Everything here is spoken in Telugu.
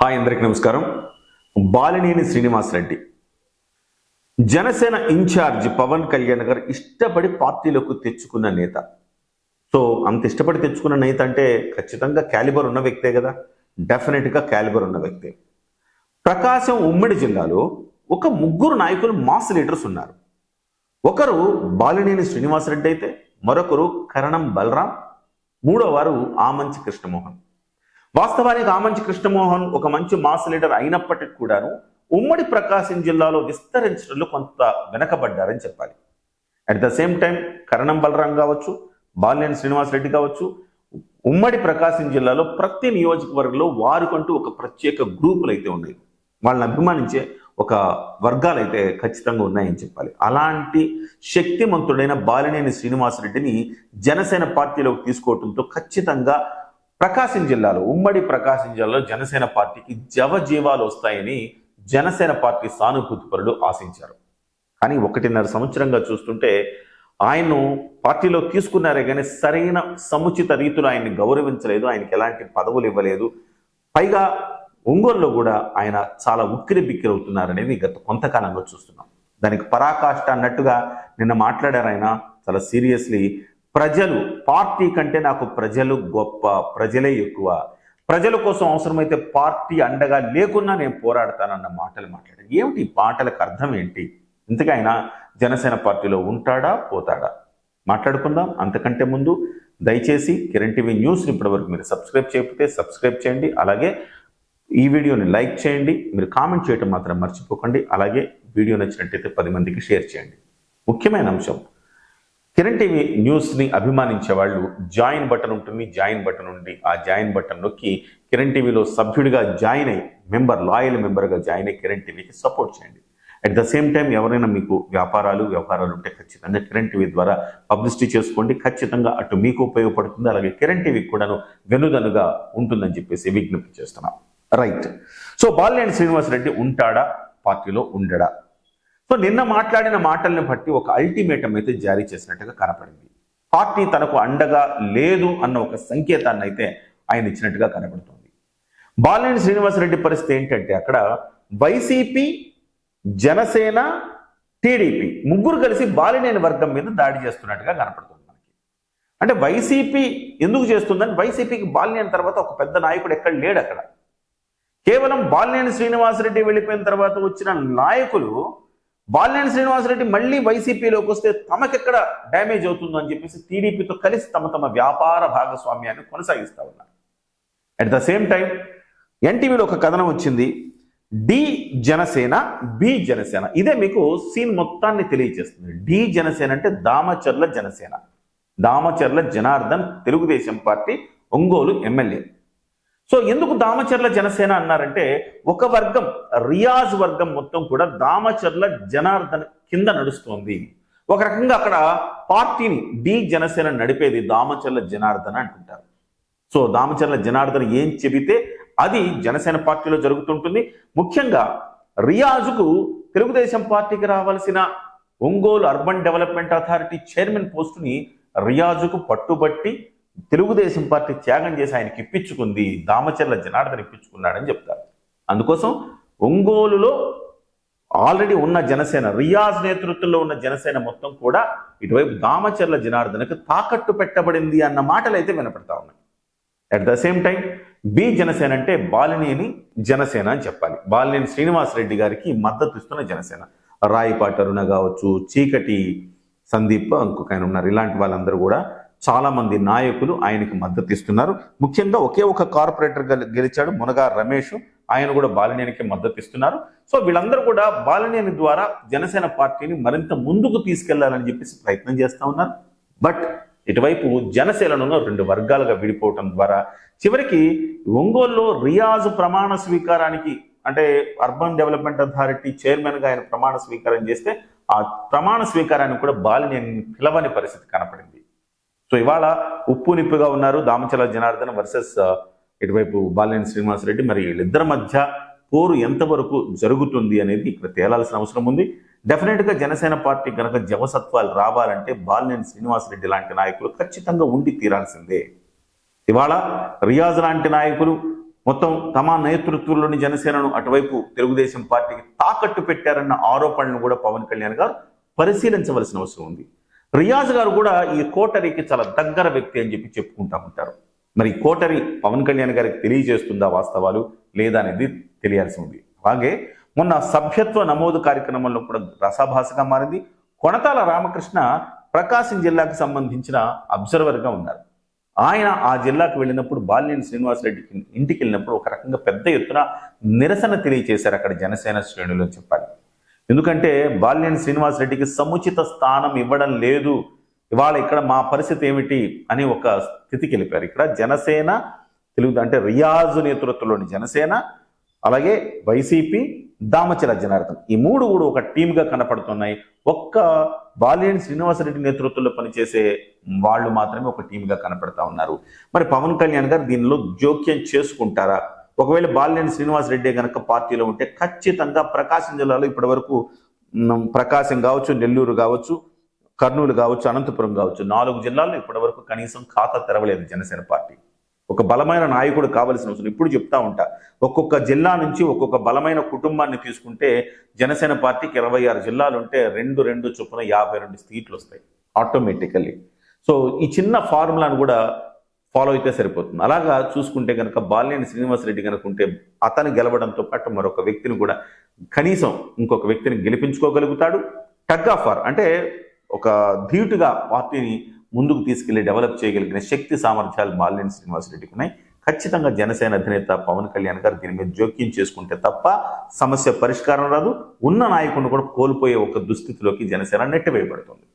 హాయ్ అందరికీ నమస్కారం. బాలినేని శ్రీనివాసరెడ్డి జనసేన ఇన్ఛార్జ్ పవన్ కళ్యాణ్ గారు ఇష్టపడి పార్టీలోకి తెచ్చుకున్న నేత. సో అంత ఇష్టపడి తెచ్చుకున్న నేత అంటే ఖచ్చితంగా క్యాలిబర్ ఉన్న వ్యక్తే కదా. డెఫినెట్గా క్యాలిబర్ ఉన్న వ్యక్తే. ప్రకాశం ఉమ్మడి జిల్లాలో ఒక ముగ్గురు నాయకులు మాస్ లీడర్స్ ఉన్నారు. ఒకరు బాలినేని శ్రీనివాసరెడ్డి అయితే మరొకరు కరణం బలరాం, మూడో వారు ఆమంచి కృష్ణమోహన్. వాస్తవానికి ఆమంచి కృష్ణమోహన్ ఒక మంచి మాస్ లీడర్ అయినప్పటికీ కూడాను ఉమ్మడి ప్రకాశం జిల్లాలో విస్తరించడంలో కొంత వెనకబడ్డారని చెప్పాలి. At the same time Karanam Balaram కావచ్చు, బాలినేని శ్రీనివాసరెడ్డి కావచ్చు, ఉమ్మడి ప్రకాశం జిల్లాలో ప్రతి నియోజకవర్గంలో వారికంటూ ఒక ప్రత్యేక గ్రూపులు అయితే ఉన్నాయి. వాళ్ళని అభిమానించే ఒక వర్గాలు అయితే ఖచ్చితంగా ఉన్నాయని చెప్పాలి. అలాంటి శక్తిమంతుడైన బాలినేని శ్రీనివాసరెడ్డిని జనసేన పార్టీలోకి తీసుకోవడంతో ఖచ్చితంగా ప్రకాశం జిల్లాలో, ఉమ్మడి ప్రకాశం జిల్లాలో జనసేన పార్టీకి జవజీవాలు వస్తాయని జనసేన పార్టీ సానుభూతి పరులు ఆశించారు. కానీ 1.5 సంవత్సరంగా చూస్తుంటే ఆయన్ను పార్టీలో తీసుకున్నారే కానీ సరైన సముచిత రీతిలో ఆయన్ని గౌరవించలేదు, ఆయనకి ఎలాంటి పదవులు ఇవ్వలేదు. పైగా ఒంగోలులో కూడా ఆయన చాలా ఉక్కిరి బిక్కిరి అవుతున్నారనేది గత కొంతకాలంగా చూస్తున్నాం. దానికి పరాకాష్ట అన్నట్టుగా నిన్న మాట్లాడారు ఆయన చాలా సీరియస్లీ. ప్రజలు, పార్టీ కంటే నాకు ప్రజలు గొప్ప, ప్రజలే ఎక్కువ, ప్రజల కోసం అవసరమైతే పార్టీ అండగా లేకున్నా నేను పోరాడతానన్న మాటలు మాట్లాడారు. ఏమిటి ఈ మాటలకు అర్థం ఏంటి? ఇంతగా ఆయన జనసేన పార్టీలో ఉంటాడా పోతాడా మాట్లాడుకుందాం. అంతకంటే ముందు దయచేసి కిరణ్ టీవీ న్యూస్ని ఇప్పటివరకు మీరు సబ్స్క్రైబ్ చేయకపోతే సబ్స్క్రైబ్ చేయండి. అలాగే ఈ వీడియోని లైక్ చేయండి. మీరు కామెంట్ చేయడం మాత్రం మర్చిపోకండి. అలాగే వీడియో నచ్చినట్టయితే 10 మందికి షేర్ చేయండి. ముఖ్యమైన అంశం, కిరణ్ టీవీ న్యూస్ని అభిమానించే వాళ్ళు జాయిన్ బటన్ ఉంటుంది. జాయిన్ బటన్ ఉండి ఆ జాయిన్ బటన్ నొక్కి కిరణ్ టీవీలో సభ్యుడిగా జాయిన్ అయ్యి లాయల్ మెంబర్గా జాయిన్ అయ్యి కిరణ్ టీవీకి సపోర్ట్ చేయండి. అట్ ద సేమ్ టైం ఎవరైనా మీకు వ్యవహారాలు ఉంటే ఖచ్చితంగా కిరణ్ టీవీ ద్వారా పబ్లిసిటీ చేసుకోండి. ఖచ్చితంగా అటు మీకు ఉపయోగపడుతుంది, అలాగే కిరణ్ టీవీకి కూడాను వెనుదనుగా ఉంటుందని చెప్పేసి విజ్ఞప్తి చేస్తున్నాం. రైట్. సో బాలినేని శ్రీనివాసరెడ్డి ఉంటాడా, పార్టీలో ఉండడా? సో నిన్న మాట్లాడిన మాటల్ని బట్టి ఒక అల్టిమేటం అయితే జారీ చేసినట్టుగా కనపడింది. పార్టీ తనకు అండగా లేదు అన్న ఒక సంకేతాన్ని అయితే ఆయన ఇచ్చినట్టుగా కనపడుతుంది. బాలినేని శ్రీనివాసరెడ్డి పరిస్థితి ఏంటంటే అక్కడ వైసీపీ, జనసేన, టీడీపీ ముగ్గురు కలిసి బాలినేని వర్గం మీద దాడి చేస్తున్నట్టుగా కనపడుతుంది మనకి. అంటే వైసీపీ ఎందుకు చేస్తుందని, వైసీపీకి బాలినేని తర్వాత ఒక పెద్ద నాయకుడు ఎక్కడ లేడు అక్కడ. కేవలం బాలినేని శ్రీనివాసరెడ్డి వెళ్ళిపోయిన తర్వాత వచ్చిన నాయకులు బాలినేని శ్రీనివాసరెడ్డి మళ్ళీ వైసీపీలోకి వస్తే తమకెక్కడ డ్యామేజ్ అవుతుందో అని చెప్పేసి టీడీపీతో కలిసి తమ వ్యాపార భాగస్వామ్యాన్ని కొనసాగిస్తూ ఉన్నారు. అట్ ద సేమ్ టైం ఎన్టీవీలో ఒక కథనం వచ్చింది, డి జనసేన, బి జనసేన. ఇదే మీకు సీన్ మొత్తాన్ని తెలియజేస్తుంది. డి జనసేన అంటే Damacharla Janasena, Damacharla Janardhan Telugu Desam party Ongole MLA. So ఎందుకు దామచర్ల జనసేన అన్నారంటే ఒక వర్గం, రియాజ్ వర్గం మొత్తం కూడా దామచర్ల జనార్దన్ కింద నడుస్తోంది. ఒక రకంగా అక్కడ పార్టీని డి జనసేన నడిపేది దామచర్ల జనార్దన్ అంటుంటారు. సో దామచర్ల జనార్దన్ ఏం చెబితే అది జనసేన పార్టీలో జరుగుతుంటుంది. ముఖ్యంగా రియాజుకు తెలుగుదేశం పార్టీకి రావాల్సిన Ongole urban development authority chairman పోస్టుని రియాజుకు పట్టుబట్టి తెలుగుదేశం పార్టీ త్యాగం చేసి ఆయనకి ఇప్పించుకుంది, దామచర్ల జనార్దన్ ఇప్పించుకున్నాడని చెప్తారు. అందుకోసం ఒంగోలులో ఆల్రెడీ ఉన్న జనసేన, రియాజ్ నేతృత్వంలో ఉన్న జనసేన మొత్తం కూడా ఇటువైపు దామచర్ల జనార్దన్కి తాకట్టు పెట్టబడింది అన్న మాటలు అయితే వినపడతా ఉన్నాయి. అట్ ద సేమ్ టైం బి జనసేన అంటే బాలినేని జనసేన అని చెప్పాలి. బాలినేని శ్రీనివాసరెడ్డి గారికి మద్దతు ఇస్తున్న జనసేన. రాయిపాటి అరుణ కావచ్చు, చీకటి సందీప్, ఇంకొక ఆయన ఉన్నారు. ఇలాంటి వాళ్ళందరూ కూడా చాలా మంది నాయకులు ఆయనకి మద్దతు ఇస్తున్నారు. ముఖ్యంగా ఒకే ఒక కార్పొరేటర్ గెలిచాడు, మునగా రమేష్, ఆయన కూడా బాలినేనికి మద్దతు ఇస్తున్నారు. సో వీళ్ళందరూ కూడా బాలినేని ద్వారా జనసేన పార్టీని మరింత ముందుకు తీసుకెళ్లాలని చెప్పేసి ప్రయత్నం చేస్తూ ఉన్నారు. బట్ ఇటువైపు జనసేనలో 2 వర్గాలుగా విడిపోవటం ద్వారా చివరికి ఒంగోలులో రియాజ్ ప్రమాణ స్వీకారానికి, అంటే అర్బన్ డెవలప్మెంట్ అథారిటీ చైర్మన్గా ఆయన ప్రమాణ స్వీకారం చేస్తే ఆ ప్రమాణ స్వీకారాన్ని కూడా బాలినేని పిలవని పరిస్థితి కనపడింది. సో ఇవాళ ఉప్పు నిప్పుగా ఉన్నారు దామచర్ల జనార్దన్ వర్సెస్ ఇటువైపు బాలినేని శ్రీనివాసరెడ్డి. మరి వీళ్ళిద్దరి మధ్య పోరు ఎంతవరకు జరుగుతుంది అనేది ఇక్కడ తేలాల్సిన అవసరం ఉంది. డెఫినెట్గా జనసేన పార్టీ కనుక జవసత్వాలు రావాలంటే బాలినేని శ్రీనివాసరెడ్డి లాంటి నాయకులు ఖచ్చితంగా ఉండి తీరాల్సిందే. ఇవాళ రియాజ్ లాంటి నాయకులు మొత్తం తమ నేతృత్వంలోని జనసేనను అటువైపు తెలుగుదేశం పార్టీకి తాకట్టు పెట్టారన్న ఆరోపణలను కూడా పవన్ కళ్యాణ్ గారు పరిశీలించవలసిన అవసరం ఉంది. రియాజ్ గారు కూడా ఈ కోటరీకి చాలా దగ్గర వ్యక్తి అని చెప్పి చెప్పుకుంటా ఉంటారు. మరి ఈ కోటరీ పవన్ కళ్యాణ్ గారికి తెలియజేస్తుందా వాస్తవాలు లేదా అనేది తెలియాల్సి ఉంది. అలాగే మొన్న సభ్యత్వ నమోదు కార్యక్రమంలో కూడా రసాభాసగా మారింది. కొణతాల రామకృష్ణ ప్రకాశం జిల్లాకు సంబంధించిన అబ్జర్వర్గా ఉన్నారు. ఆయన ఆ జిల్లాకు వెళ్ళినప్పుడు బాలినేని శ్రీనివాసరెడ్డికి ఇంటికి వెళ్ళినప్పుడు ఒక రకంగా పెద్ద ఎత్తున నిరసన తెలియజేశారు అక్కడ జనసేన శ్రేణులు అని చెప్పాలి. ఎందుకంటే బాలినేని శ్రీనివాసరెడ్డికి సముచిత స్థానం ఇవ్వడం లేదు, ఇవాళ ఇక్కడ మా పరిస్థితి ఏమిటి అని ఒక స్థితికి వెళ్ళిపోయారు. ఇక్కడ జనసేన తెలుగు అంటే రియాజు నేతృత్వంలోని జనసేన, అలాగే వైసీపీ, దామచల జనార్దన్, ఈ మూడు కూడా ఒక టీమ్గా కనపడుతున్నాయి. ఒక్క బాలినేని శ్రీనివాసరెడ్డి నేతృత్వంలో పనిచేసే వాళ్ళు మాత్రమే ఒక టీమ్గా కనపడతా ఉన్నారు. మరి పవన్ కళ్యాణ్ గారు దీనిలో జోక్యం చేసుకుంటారా? ఒకవేళ బాలినేని శ్రీనివాసరెడ్డి కనుక పార్టీలో ఉంటే ఖచ్చితంగా ప్రకాశం జిల్లాలో ఇప్పటి వరకు ప్రకాశం కావచ్చు, నెల్లూరు కావచ్చు, కర్నూలు కావచ్చు, అనంతపురం కావచ్చు, 4 జిల్లాల్లో ఇప్పటి వరకు కనీసం ఖాతా తెరవలేదు జనసేన పార్టీ. ఒక బలమైన నాయకుడు కావాల్సిన అవసరం. ఇప్పుడు చెప్తా ఉంటా, ఒక్కొక్క జిల్లా నుంచి ఒక్కొక్క బలమైన కుటుంబాన్ని తీసుకుంటే జనసేన పార్టీకి 26 జిల్లాలు ఉంటే 2 చొప్పున 52 సీట్లు వస్తాయి ఆటోమేటికల్లీ. సో ఈ చిన్న ఫార్ములాను కూడా ఫాలో అయితే సరిపోతుంది. అలాగా చూసుకుంటే కనుక బాలినేని శ్రీనివాసరెడ్డి కనుక ఉంటే అతను గెలవడంతో పాటు మరొక వ్యక్తిని కూడా కనీసం ఇంకొక వ్యక్తిని గెలిపించుకోగలుగుతాడు. టగ్ ఆఫ్ వార్ అంటే ఒక ధీటుగా పార్టీని ముందుకు తీసుకెళ్లి డెవలప్ చేయగలిగిన శక్తి సామర్థ్యాలు బాలినేని శ్రీనివాసరెడ్డికి ఉన్నాయి. ఖచ్చితంగా జనసేన అధినేత పవన్ కళ్యాణ్ గారు దీని మీద జోక్యం చేసుకుంటే తప్ప సమస్య పరిష్కారం రాదు. ఉన్న నాయకుడిని కూడా కోల్పోయే ఒక దుస్థితిలోకి జనసేన నెట్టివేయబడుతుంది.